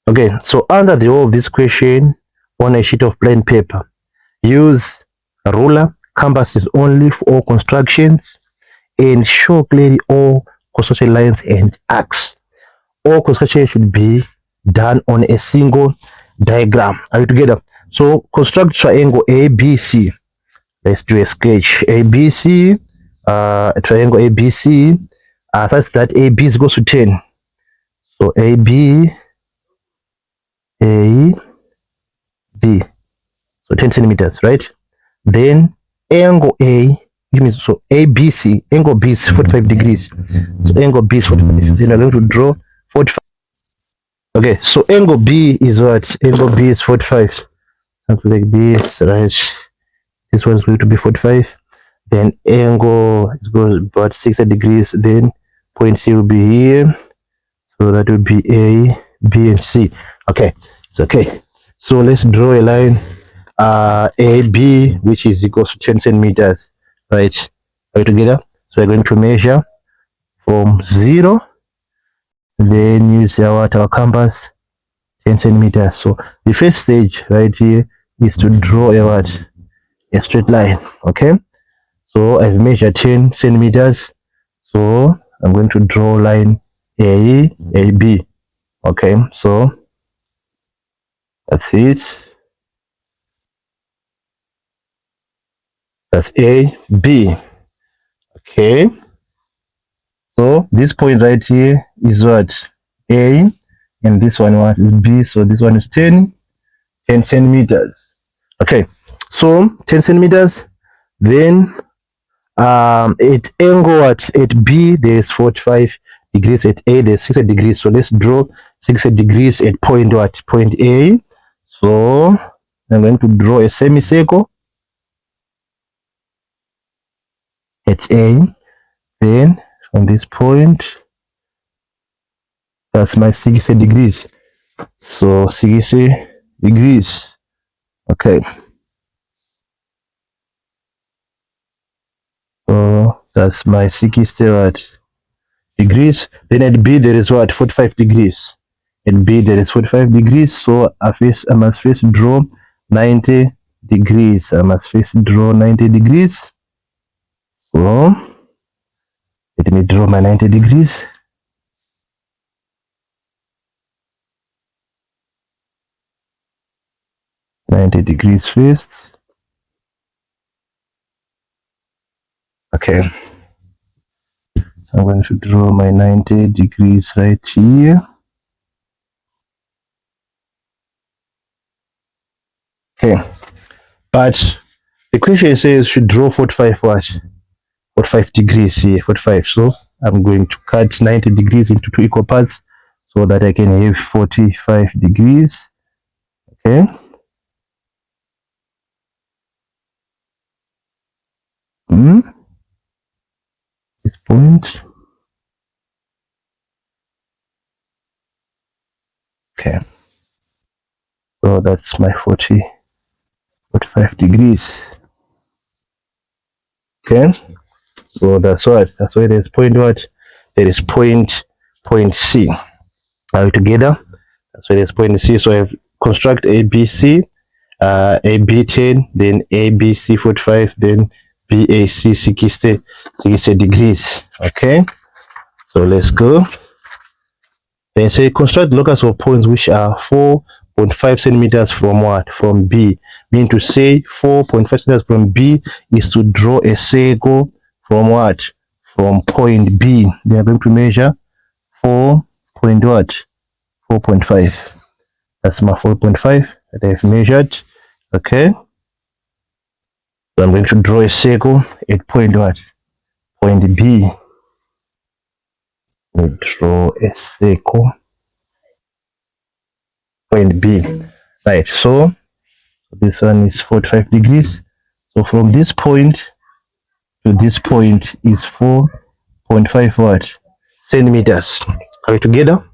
Okay, so under the whole of this question on a sheet of plain paper, use a ruler, compasses only for all constructions, and show clearly all construction lines and arcs. All construction should be done on a single diagram. Are you together? So construct triangle ABC. Let's do a sketch. ABC, triangle ABC, such that AB is equal to 10. So AB, A, B. So 10 centimeters, right? Then angle A, so ABC, angle B is 45 degrees. So angle B is 45. Then I'm going to draw 45. Okay, so angle B is what? Angle B is 45. Something like this, right? This one is going to be 45. Then angle is going about 60 degrees. Then point C will be here. So that will be A, B, and C. Okay, it's okay. So let's draw a line AB, which is equals to 10 centimeters, right? Are we together? So we're going to measure from 0, then use our compass, 10 centimeters. So the first stage right here is to draw a straight line. Okay, so I've measured 10 centimeters, so I'm going to draw line AB. Okay, so that's it. That's AB. Okay, so this point right here is what? A, and this one is B. So this one is 10 centimeters. Okay, so 10 centimeters. Then at angle at B there's 45 degrees, at A there's 60 degrees. So let's draw 60 degrees at point A. So I'm going to draw a semicircle at A. Then from this point, that's my 60 degrees. So 60 degrees. Okay. So that's my 60 degrees. Then at B there is what? 45 degrees. At B there is 45 degrees. So I must first draw 90 degrees. I must first draw 90 degrees. So let me draw my 90 degrees. First. Okay. So I'm going to draw my 90 degrees right here. Okay. But the question says should draw 45 what? 45 degrees here, 45. So I'm going to cut 90 degrees into 2 equal parts so that I can have 45 degrees. Okay. This point. Okay. So that's my 45 degrees. Okay. So that's what. That's why there's point what? There is point C. Are we together? That's why there's point C. So I have construct ABC, AB 10, then ABC 45, then BAC 60 degrees. Okay. So let's go. Then say construct locus of points which are 4.5 centimeters from what? From B. Meaning to say 4.5 centimeters from B is to draw a circle from what? From point B. They are going to measure 4.5. That's my 4.5 that I've measured. Okay. So I'm going to draw a circle at point what? Point B. We draw a circle. Point B. Right. So this one is 45 degrees. So from this point to this point is 4.5 what? Centimeters. Are we together?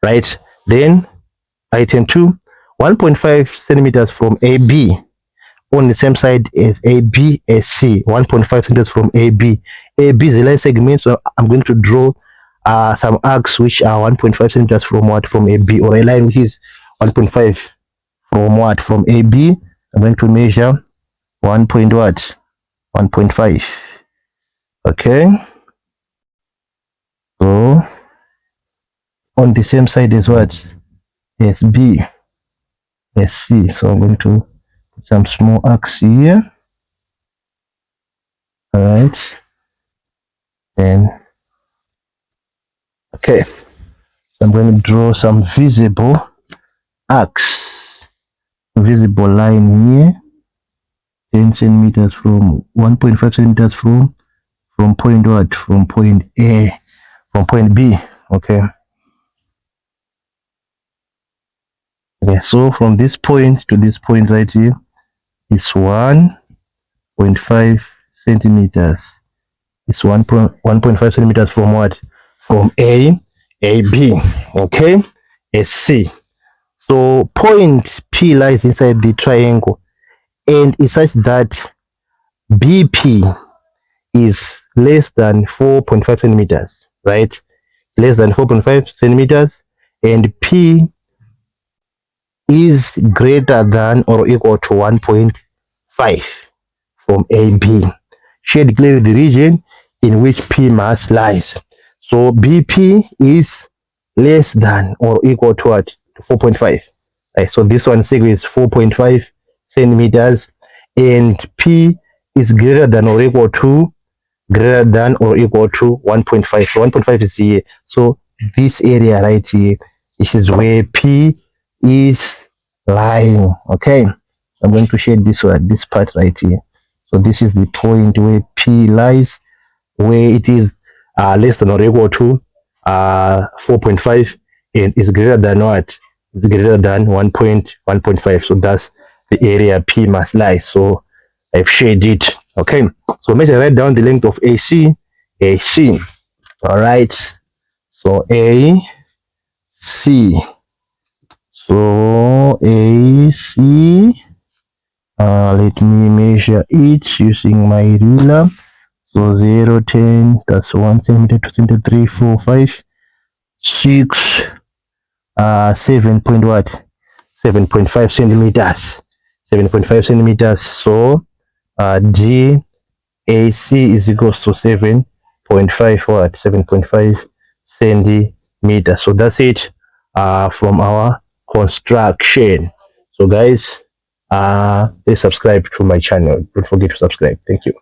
Right. Then item 2, 1.5 centimeters from AB on the same side as AB as C. 1.5 centimeters from AB. AB is the line segment, so I'm going to draw some arcs which are 1.5 centimeters from what? From AB, or a line which is 1.5 from what? From AB. I'm going to measure 1 point what? 1.5. Okay. So on the same side as what? As B, as C. So I'm going to put some small arcs here. All right. And okay. So I'm going to draw some visible arcs, visible line here. 10 centimeters from 1.5 centimeters from point what? From point A, from point B. Okay. Okay, so from this point to this point right here is 1.5 centimeters. It's 1.5 centimeters from what? From A, B. Okay, a C. So point P lies inside the triangle, and it's such that BP is less than 4.5 centimeters, right? Less than 4.5 centimeters, and P is greater than or equal to 1.5 from AB. Shade clearly the region in which P mass lies. So BP is less than or equal to what? 4.5. Right, so this one is 4.5 centimeters, and P is greater than or equal to 1.5. So 1.5 is here. So this area right here, this is where P is lying. Okay, I'm going to shade this one, this part right here. So this is the point where P lies, where it is less than or equal to 4.5, and is greater than what? It's greater than 1.5. So that's the area P must lie. So I've shaded it. Okay, so measure right down the length of AC. All right, so AC. So AC. Let me measure it using my ruler. So 0, 10, that's 1 centimeter, 2 centimeter, 3, 4, 5, 6, 7 point what? 7.5 centimeters. 7.5 centimeters. So DAC is equals to 7.5 what? 7.5 centimeters. So that's it from our construction. So guys, please subscribe to my channel. Don't forget to subscribe. Thank you.